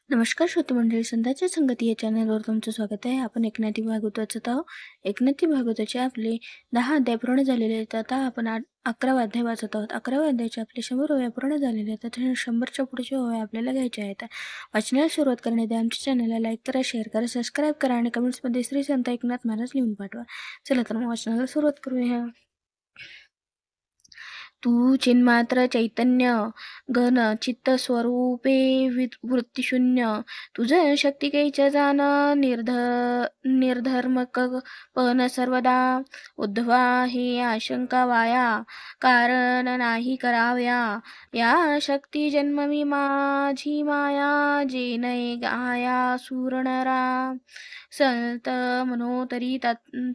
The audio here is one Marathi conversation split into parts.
नमस्कार श्रोते मंडळी, संध्याच्या संगती या चॅनलवर तुमचं स्वागत आहे. आपण एकनाथी भागवत वाचत आहोत. एकनाथी भागवताचे आपले 10 अध्याय पूर्ण झालेले आहेत. आता आपण 11वा अध्याय वाचत आहोत. 11व्या अध्यायाचे आपले 100 ओव्या पूर्ण झालेले आहेत. आता 100च्या पुढच्या ओव्या आपल्याला घ्यायच्या आहेत. वाचनाला सुरुवात करण्याआधी आमच्या चॅनलला लाईक करा, शेअर करा, सबस्क्राईब करा आणि कमेंट्समध्ये श्री संत एकनाथ महाराज लिहून पाठवा. चला तर मग वाचनाला सुरुवात करूया. तू चिन्मात्र चैतन्य घन चित्त स्वरूपे वृत्तिशून्य, तुझ शक्ती कैच्या जाण निर्धर्मक पण सर्वदा. उद्धवा हे आशंका वाया, कारण नाही कराव्या. या शक्ती जन्मवी माझी माया, जे नये गाया सूरनरा. सत मनोतरी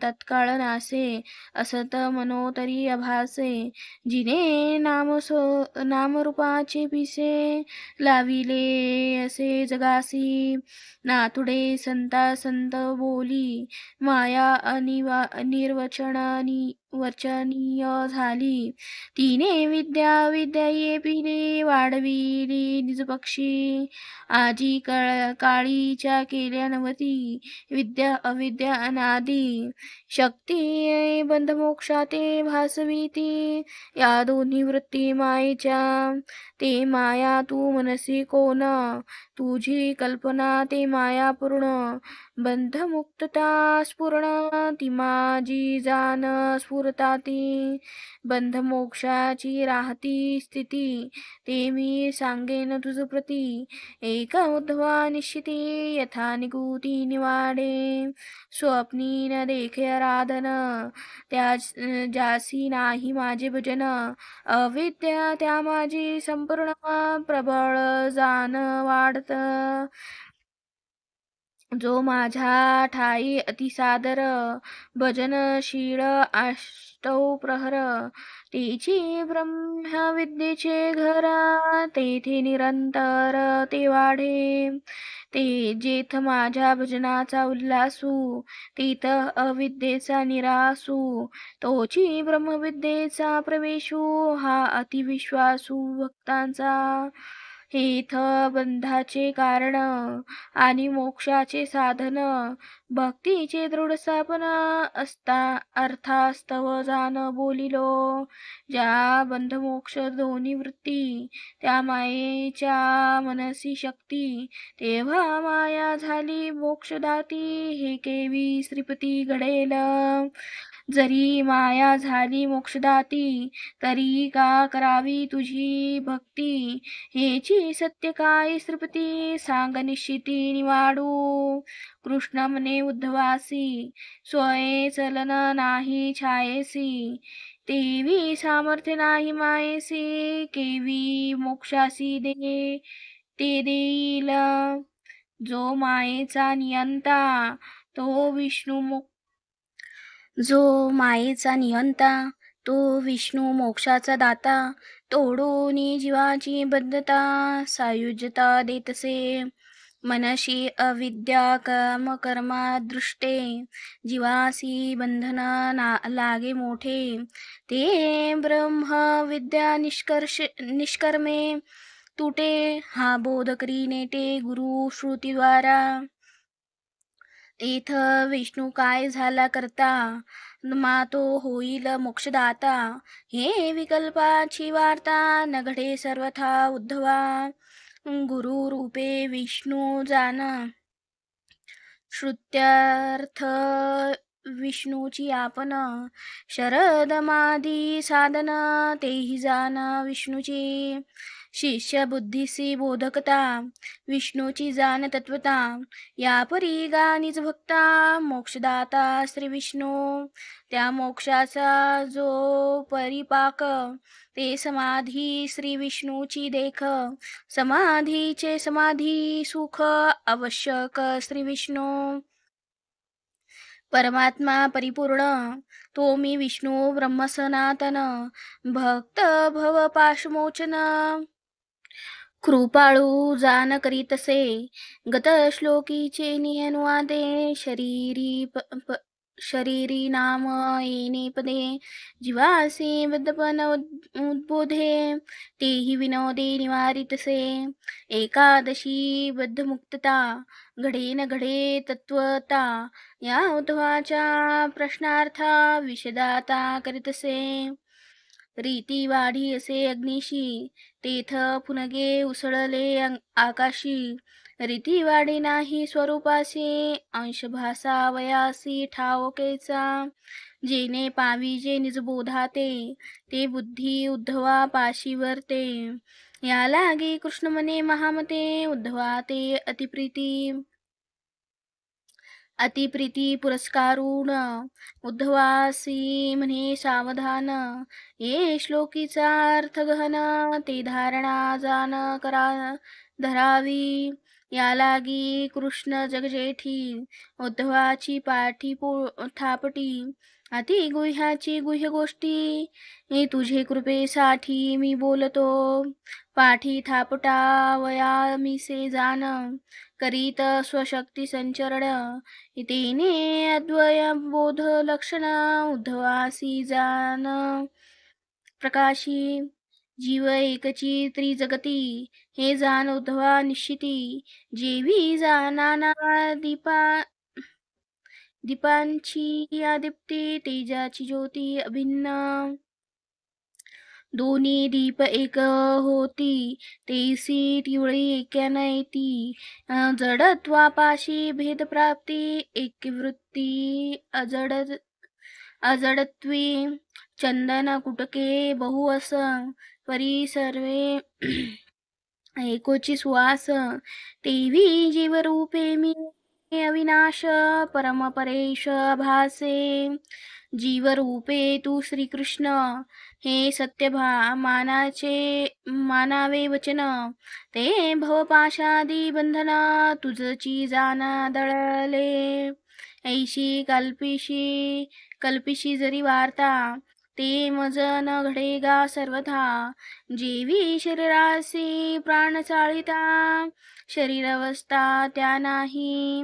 तत्काळ नासे, असत मनोतरी अभासे. जिने नामरूपाचे पिसे, लाविले असे जगासी. नाथुडे संता संत बोली, माया वचनीय झाली. तिने विद्या विद्याये पिली, वाढविली निजपक्षी. आजी काळीच्या केल्या नवती, विद्या अविद्या अनादी. शक्ती बंधमोक्षाते भासविती, या दोन्ही वृत्ती मायेच्या. ते माया तू मनसी कोण, तुझी कल्पना ते माया पूर्ण. बंधमुक्तता स्फुरण, ती माझी जाण स्फुरता ती. बंधमोक्षाची राहती स्थिती, ते मी सांगेन तुझ प्रती. एक उद्धवा निश्चिती, यथा निगुती निवाडे. स्वप्नी न देखे आराधन, त्या ज्यासी नाही माझे भजन. अविद्या त्या माझी संपूर्ण, प्रबळ जाण वाढत. जो माझ्या ठाई अतिसादर, भजनशीळ अष्टौ प्रहर. तेची ब्रह्मविद्येचे घर, तेथे निरंतर ते वाढे. ते जेथ माझ्या भजनाचा उल्हासू, तेथ अविद्येचा निरासू. तोची ब्रह्मविद्येचा प्रवेशू, हा अतिविश्वासू भक्तांचा. हेथ बंधाचे कारण आणि मोक्षाचे साधन, भक्तीचे दृढ स्थापन. अर्थास्तव जाण बोलिलो, ज्या बंधमोक्ष दोन्ही वृत्ती. त्या मायेच्या मनसी शक्ती, तेव्हा माया झाली मोक्षदाती. हे केवी श्रीपती घडेल, जरी माया झाली मोक्षदाती. तरी का करावी तुझी भक्ती, हेची सत्य काय श्रीपती. सांग निश्चिती निवाडू. कृष्ण म्हणे उद्धवासी, स्वये चलन नाही छायेसी. तेवी सामर्थ्य नाही मायेसी, केवी मोक्षासी ते देईल. जो मायेचा नियंता, तो विष्णू मोक्षाचा दाता. तोडून जीवाची बद्धता, सायुज्यता देतसे. मनशी अविद्या कर्मा दृष्टे, जीवासी बंधन लागे मोठे. ते ब्रह्म विद्या निष्कर्मे तुटे, हा बोध करी नेटे गुरु श्रुतीद्वारा. तेथ विष्णू काय झाला करता, मा तो होईल मोक्षदाता. हे विकल्पाची वार्ता, न घडे सर्वथा उद्धवा. गुरु रूपे विष्णू जाण, श्रुत्यार्थ विष्णूची आपण. शरदमादी साधन, तेही जाण विष्णूची. शिष्य बुद्धीसी बोधकता, विष्णूची जाण तत्वता. या परी गा निज भक्ता, मोक्षदाता श्री विष्णू. त्या मोक्षाचा जो परिपाक, ते समाधी श्री विष्णूची देख. समाधीचे समाधी सुख, आवश्यक श्री विष्णू. परमात्मा परिपूर्ण, तो मी विष्णू ब्रह्म सनातन. भक्त भव पाशमोचन, कृपाळू जाण करीतसे. गत श्लोकीचे नियनुवादे, शरीरी नाम येणे पदे जीवासी बद्धपन उद्बोधे तेही विनोदे निवारितसे एकादशी बद्धमुक्तता घडे न घडे तत्वता या उद्धवाच्या प्रश्नार्था विषदाता करीतसे रीती वाढी असे अग्निशी तेथ पुनगे उसळले आकाशी रीती वाढी नाही स्वरूपासी अंशभासा वयासी ठावकेचा जेने पाविजे निजबोधाते ते बुद्धी उद्धवा पाशी वर्ते या लागी कृष्ण म्हणे महामते उद्धवा ते अतिप्रीती पुरस्कारून उद्धवासी म्हणे सावधान ये श्लोकीचा अर्थ गहन ते धारणा जाण करा धरावी या लागी कृष्ण जगजेठी उद्धवाची पाठी थापटी अति गुह्याची गुह्य गोष्टी हे तुझे कृपेसाठी मी बोलतो पाठी थापटा वया मी से जाण करीत स्वशक्ती संचरण इतेने अद्वय बोध लक्षण उद्धवासी जान प्रकाशी जीव एकची त्रिजगती हे जाण उद्धवा निश्चिती जेवी जानाना दीपांची आदिप्ती तेजाची ज्योती अभिन्न दोन्ही दीप एक होती तेसी टिवळी एक्यान येती जडत्वापाशी भेदप्राप्ती एकवृत्ती अजडत्वी चंदन कुटके बहु अस परी सर्वे एकोची सुवास तेवी जीवरूपे मी अविनाश परमपरेश भासे जीवरूपे तू श्रीकृष्ण हे सत्य मानावे वचन ते भवपाशादी बंधन तुझची जाण दळले ऐशी कल्पिशी जरी वार्ता ते मज न घडेगा सर्वथा जेवी शरीरासी प्राण चाळिता शरीरावस्था त्या नाही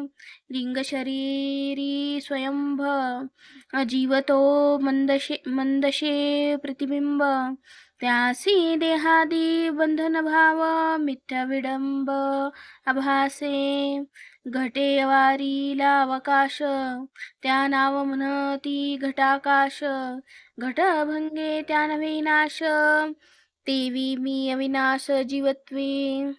लिंग शरीरी स्वयंभ जीवतो मंदशे प्रतिबिंब त्यासी देहादी बंधन भाव मिथ्या विडंब आभासे घटे वारीला अवकाश त्या नाव म्हणती घटाकाश घटभंगे त्या नवे नाश तेवी मी अविनाश जीवत्वे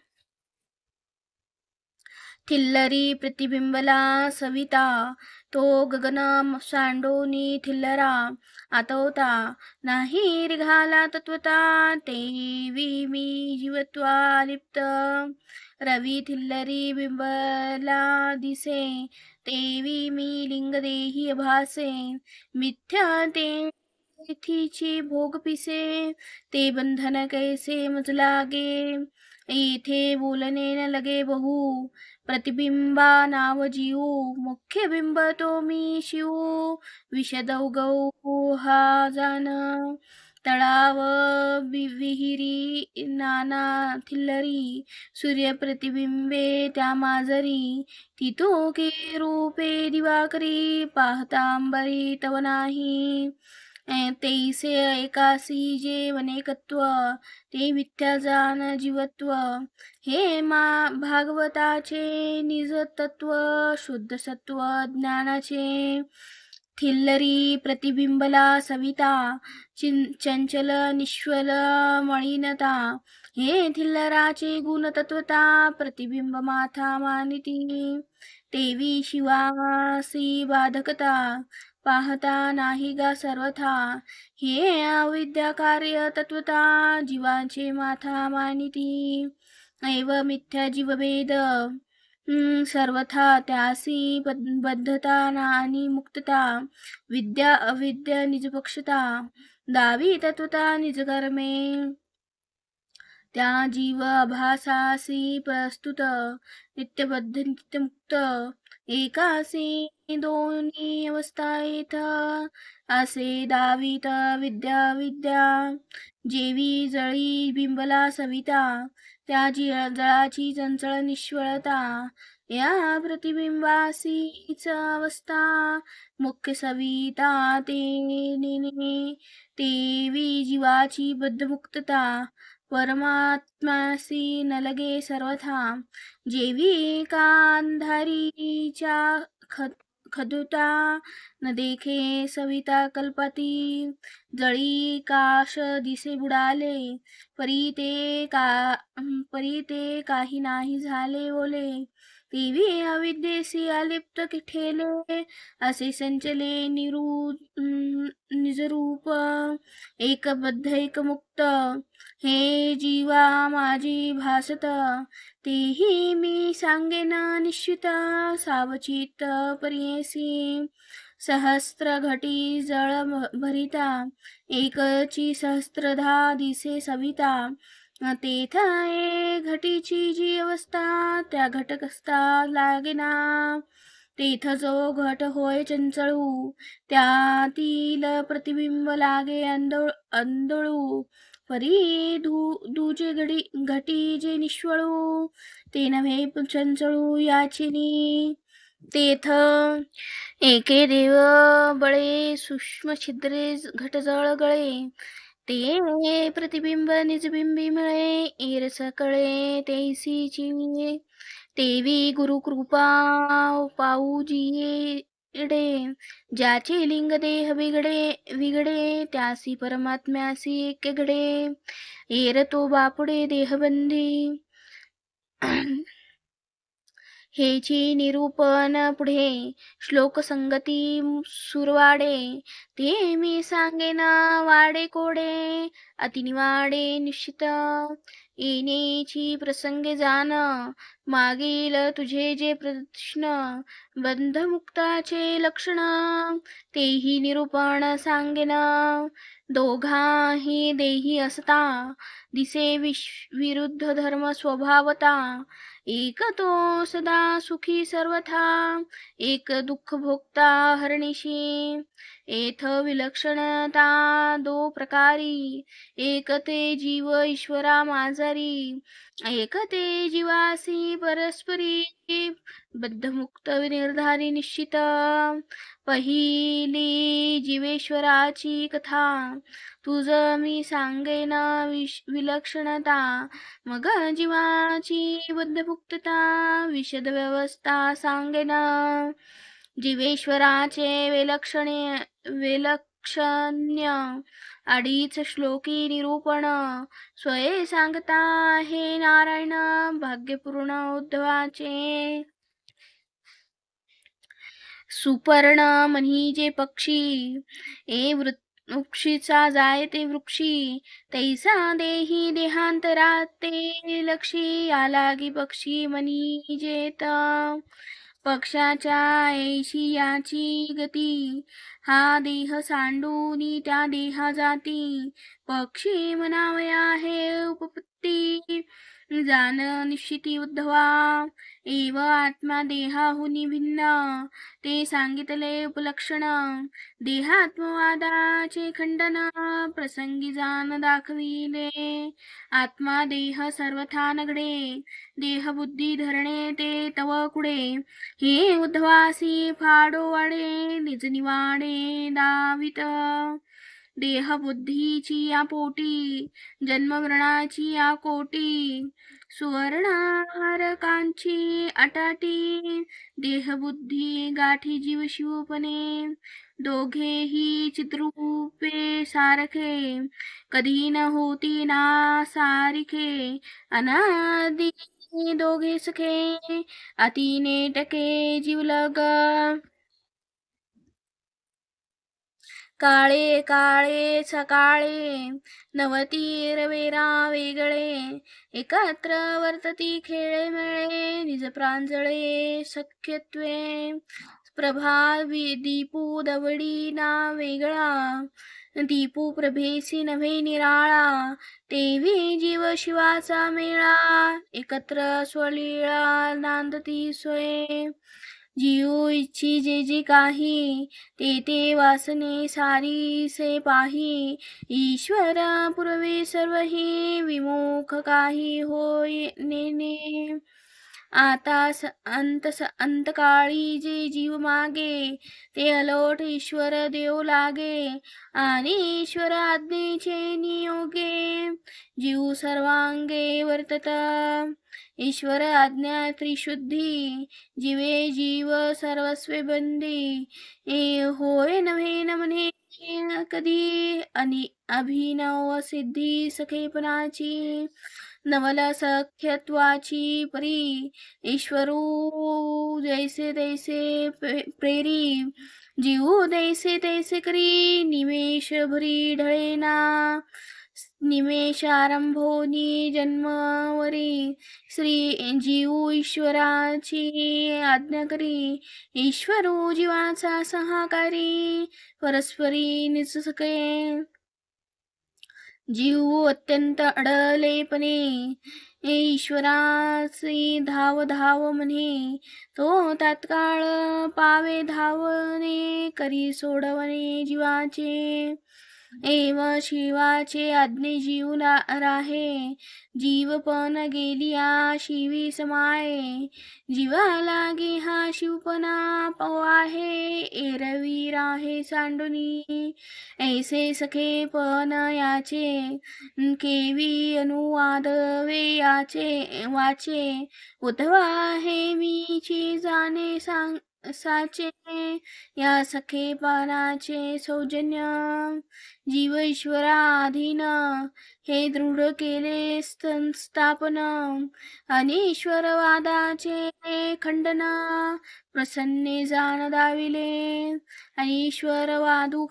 थिल्लरी प्रतिबिंबला सविता तो गगन सांडोनी थिल्लरा आतवता नाही रिघाला तत्वता तेवी मी जीवत्वा लिप्त रवी थिल्लरी बिंबला दिसे तेवी मी लिंग देही भासे मिथ्या ते तिथीची भोग पिसे ते बंधन कैसे मज लागे येथे बोलणे न लगे बहु प्रतिबिंबा नाव जीव मुख्य बिंब तो मी शिव विषदौ गौ हा जान तळाव विहिरी नाना थिल्लरी सूर्य प्रतिबिंबे त्या माजरी तितो के रूपे दिवाकरी पाहतांबरी तव नाही तेसे एकासी जे अनेकत्व ते मिथ्या जान जीवत्व हे भागवताचे निज तत्व शुद्ध सत्व ज्ञानाचे थिल्लरी प्रतिबिंबला सविता चंचल निश्वल मळीनता हे थिल्लराचे गुणतत्वता प्रतिबिंब माथा मानिती तेवी शिवासी बाधकता पाहता नाही गा सर्वथा हे अविद्या कार्य तत्वता जीवांचे माथा मानिती एव मिथ्या जीवभेद सर्वथा त्यासी बद्धता आणि मुक्तता विद्या अविद्या निजपक्षता दावी तत्वता निजकर्मे त्या जीव अभासासी प्रस्तुत नित्यबद्ध नित्यमुक्त एकासी दोन्ही अवस्था येथ असे दावित विद्या जेवी जळी बिंबला सविता त्या जळाची चंचळ निश्वळता, या प्रतिबिंबासीच अवस्था. मुख्य सविता ते नेने, तेवी जीवाची बद्धमुक्तता. परमात्म्यासी न लगे सर्वथा, जेवी का अंधारीच्या खदुता. न देखे सविता कल्पती, जळी काश दिसे बुडाले. परी ते काही नाही झाले ओले. तेवी अविद्येसी अलिप्त ठेले, असे संचले निजरूप. एक बद्ध एक मुक्त, हे जीवा माझी भासत. तेही मी सांगेन निश्चित, सावचित परियेसी. सहस्त्र घटी जळ भरिता, एकची सहस्त्रधा दिसे सविता. तेथ घटीची जी अवस्था, त्या घटकस्था लागेना. तेथ जो घट होय चंचळू, त्यातील प्रतिबिंब लागे अंधळू. परी दूजे घटी जे निश्वळू, ते नव्हे चंचळू याचिनी. तेथ एके देव बळे, सूक्ष्म छिद्रे घटजळ गळे. ते प्रतिबिंब निजबिंबी मिळे, ऐरस कळे तैसीची. तेवी गुरुकृपा पाऊजिडे, ज्याचे लिंग देह विगडे. त्यासी परमात्म्यासी एक घडे, ऐर तो बापुडे देहबंधी. हेची निरूपण पुढे, श्लोक संगती सुरवाडे. ते मी सांगेन वाडे कोडे, अतिनिवाडे निश्चित. येण्याची प्रसंगे जाण, मागील तुझे जे प्रश्न. बंधमुक्ताचे लक्षण, तेही निरूपण सांगेन. दोघाही देही असता, दिसे विरुद्ध धर्म स्वभावता. एक तो सदा सुखी सर्वथा, एक दुःख भोगता हरणिशी. येथ विलक्षणता दो प्रकारी, एक ते जीव ईश्वरा माझारी. एक ते जीवासी परस्परी, बद्धमुक्त निर्धारी निश्चित. पहिली जीवेश्वराची कथा, तुझ मी सांगेन विलक्षणता. मग जीवाची बद्धमुक्तता, विशद व्यवस्था सांगेन. जीवेश्वराचे विलक्षण्य, अडीच श्लोकी निरूपण. स्वये सांगता हे नारायण, भाग्यपूर्ण उद्धवाचे. सुपर्ण म्हणजे पक्षी, वृक्षीचा जाय ते वृक्षी. तैसा देही देहांतरात ते लक्षी, या लागी पक्षी म्हणीजेत. पक्षाच्या ऐशी याची गती, हा देह सांडूनी त्या देहा जाती. पक्षी म्हणावया हे उपपत्ती, जाण निश्चिती उद्धवा. एव आत्मा देहाहुनी भिन्न, ते सांगितले उपलक्षण. देहात्मवादाचे खंडन, प्रसंगी जाण दाखविले. आत्मा देह सर्वथा नगडे, देहबुद्धी धरणे ते तव कुडे. हे उद्धवासी फाडो वाडे, निज निवाडे दावित. देहबुद्धीची या पोटी, जन्ममरणाची या कोटी. सुवर्णहारकांची अटाटी, देहबुद्धी गाठी जीव शिवपणे. दोघेही चिद्रूपे सारखे, कधी न होती ना सारिखे. अनादि दोघे सखे, अति नेटके जीवलग. काळे काळे सकाळे, नवती रवेरा वेगळे. एकत्र वर्तती खेळे मेळे, निज प्रांजळे सख्यत्वे. प्रभा दीपू दवडी ना वेगळा, दीपू प्रभेसी नव्हे निराळा. तेवी जीव शिवाचा मेळा, एकत्र स्वलीळा नांदती सोये. जीव इच्छी जे जे काही, ते ते वासने सारी से पाही. ईश्वर पुरवे सर्व हे, विमुख काही होय नेने. आता अंतकाळी जे जीव मागे, ते अलोट ईश्वर देव लागे. आणि ईश्वर आज्ञेचे नियोगे, जीव सर्वांगे वर्तत. ईश्वर आज्ञा त्रिशुद्धी, जीवे जीव सर्वस्वे बंदी. होय नव्हे न म्हणे कधी, अभिनव सिद्धी सखेपणाची. नवल सख्यत्वाची परी, ईश्वरू जैसे तैसे प्रेरी. जीव दैसे तैसे करी, निमेष भरी ढळेना. निमेषारंभोनी जन्मवरी, जीव ईश्वराची आज्ञा करी. ईश्वरू जीवाचा सहाकारी, परस्परी निसके. जीव अत्यंत अडलेपणे, ईश्वरासी धाव धाव म्हणे. तो तात्काळ पावे धावणे, करी सोडवणे जीवाचे. एव शिवाचे आज्ञे जीव राहे, जीव पण गेलिया शिवी समाये. जीवा लागे हा शिवपणा पवाहे, एरवी राहे सांडुनी. ऐसे सखे पण याचे, केवी अनुवाद वे याचे वाचे. उद्धवा हे मीची जाणे साचे, या सखेपणाचे सौजन्य. जीव ईश्वराधीन, हे दृढ केले स्थापन. आणि ईश्वरवादाचे खंडन, प्रसन्ने जाण दाविले. आणि ईश्वरवादू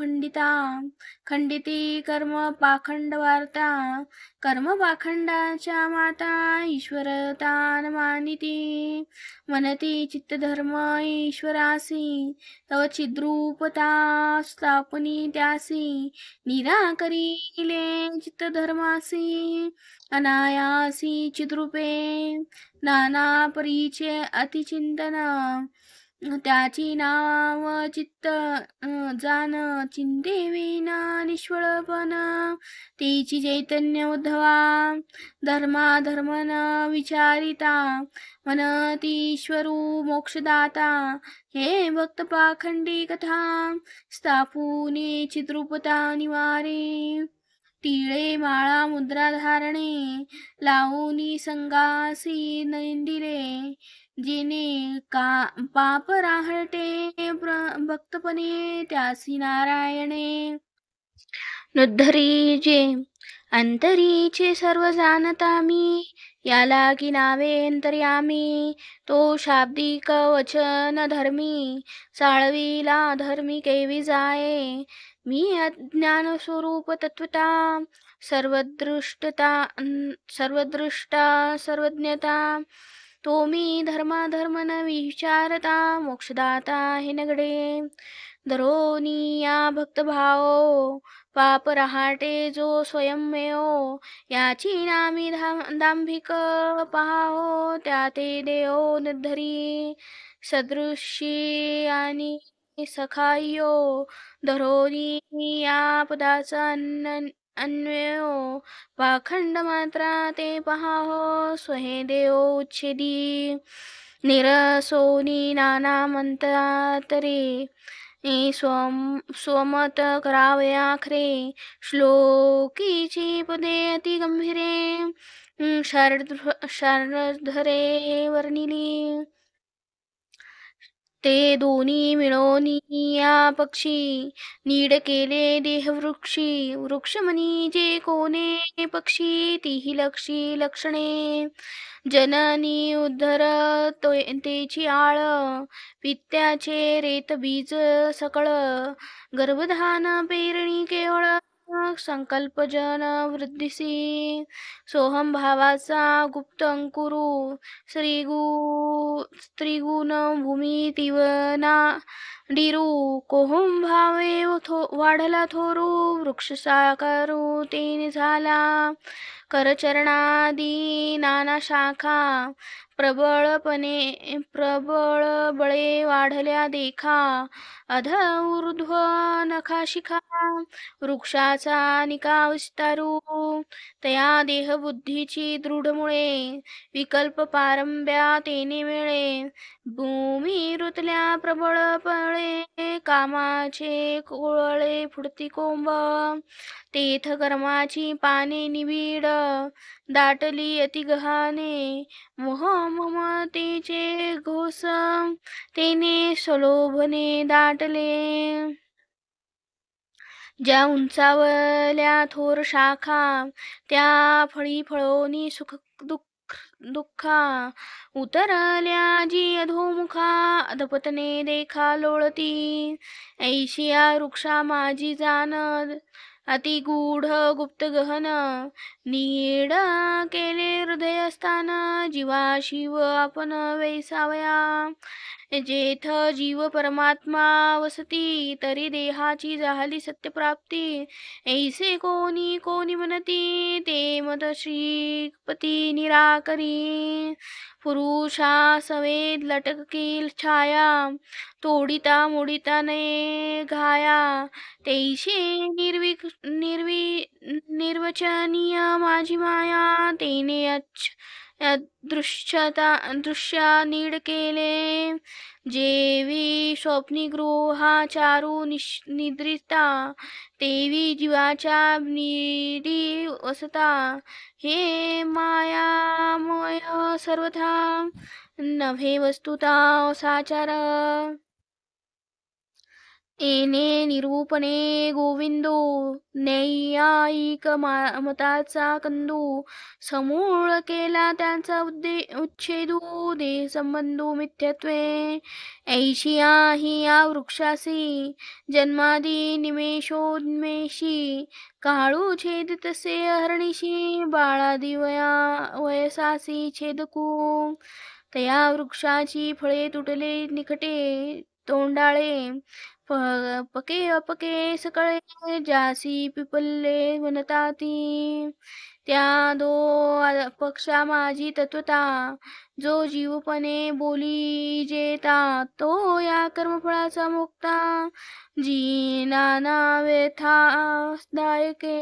खंडिती कर्म पाखंड वार्ता. कर्म पाखंडाच्या माता, ईश्वरतान मानिती. मनती चित्तधर्म ईश्वरासी, तव चिद्रूपता स्थापनी त्यासी. निराकरिले चित्तधर्मासी, अनायासी चिद्रूपे. नाना परीचे अतिचिंतन, त्याची नाव चित्त जाण. चिंतेविना निष्फळपण, तिची चैतन्य उद्धवा. धर्माधर्मन विचारिता, म्हणतीश्वरू मोक्षदाता. हे भक्त पाखंडी कथा, स्थापूने चिद्रूपता निवारे. टिळे माळा मुद्रा धारणे, लावूनी संगासी नंदिले. जेने पाप राहटे भक्तपणे, त्यासी नारायणे. नुद्धरी जे अंतरीचे सर्व जाणता मी, याला की नावे अंतर्यामी. तो शाब्दिक वचन धर्मी, साळवीला धर्मी केवी जाये. मी अज्ञान स्वरूप तत्वता, सर्वदृष्टा सर्वज्ञता. तो मी धर्माधर्म न विचारता, मोक्षदाता हे नगडे. धरोनी या भक्तभाव, पाप रहाटे जो स्वयंमेव. याची नामी दांभिक पहावो, त्या ते देव निर्धरी. सदृशी आणि सखायो, धरोनी या पदाचा अन्वयो. पाखंड मात्रा ते पहावो, स्वहे देव उच्छेदी. निरसोनी नाना मंत्रातरे, स्वमत करावयाखरे. श्लोकीची पदे अति गंभीरे, शारदधरे वर्णिली. ते दोन्ही मिळोनी या पक्षी, नीड केले देहवृक्षी. वृक्षमनी जे कोणे पक्षी, तीही लक्षी लक्षणे. जननी उद्धर तेची आळ, पित्याचे रेत बीज सकळ. गर्भधान पेरणी केवळ, संकल्पजन वृद्धीसी सोहम भावाचा गुप्त अंकुरू स्त्रीगुण भूमी तिवना डिरू कोहम भावे वाढला थोरू वृक्ष साकारू तेने झाला करचरणादी नाना शाखा प्रबळ बळे वाढल्या देखा अध ऊर्ध्व नखा शिखा वृक्षाचा निका विस्तारू तया देहबुद्धीची दृढमुळे विकल्प पारंब्या तेने मिळे भूमी रुतल्या प्रबळ पळे कामाचे कोळळे फुडती कोंब तेथ कर्माची पाने निबिड दाटली अति गहाने मोह ममतेचे घोष तेने सलोभने दाटले ज्या उंचावल्या थोर शाखा त्या फळी फळोनी सुख दुःखा उतरल्या जी अधोमुखा अधपतने देखा लोळती ऐशिया वृक्षा माझी जानद अति गूढ गुप्त गहन नीड केले हृदयस्थान जीवा शिव आपण वैसावया जेथ जीव परमात्मा वसती तरी देहाची झाली सत्यप्राप्ती ऐसे कोणी कोणी म्हणती ते मत श्रीपती निराकरी पुरुषा सवेद लटकील छाया तोडिता मोडिता ने घाया तैशी निर्वचनीय माझी माया तेने दृश्या नीड केले जेवी स्वप्नी गृहाचारू निद्रिता तेवी जीवाच्या निडी वसता हे मायामय सर्वथा नव्हे वस्तुता साचार येणे निरूपणे गोविंदो नैयायिक मताचा कंदू समूळ केला त्यांचा उच्छेदू देह संबंधू मिथ्यत्वे ऐशिया ही या वृक्षासी जन्मादी निमेषोन्मेषी काळू छेद तसे हरणीशी बाळादी वयसासी छेदकू तया वृक्षाची फळे तुटले निकटे तोंडाळे पके अपके सकळे जासी पिपल्ले वनताती त्या दो पक्षा माझी तत्वता जो जीवपणे बोली जेता तो या कर्मफळाचा मुक्ता जी नाना व्यथा दायके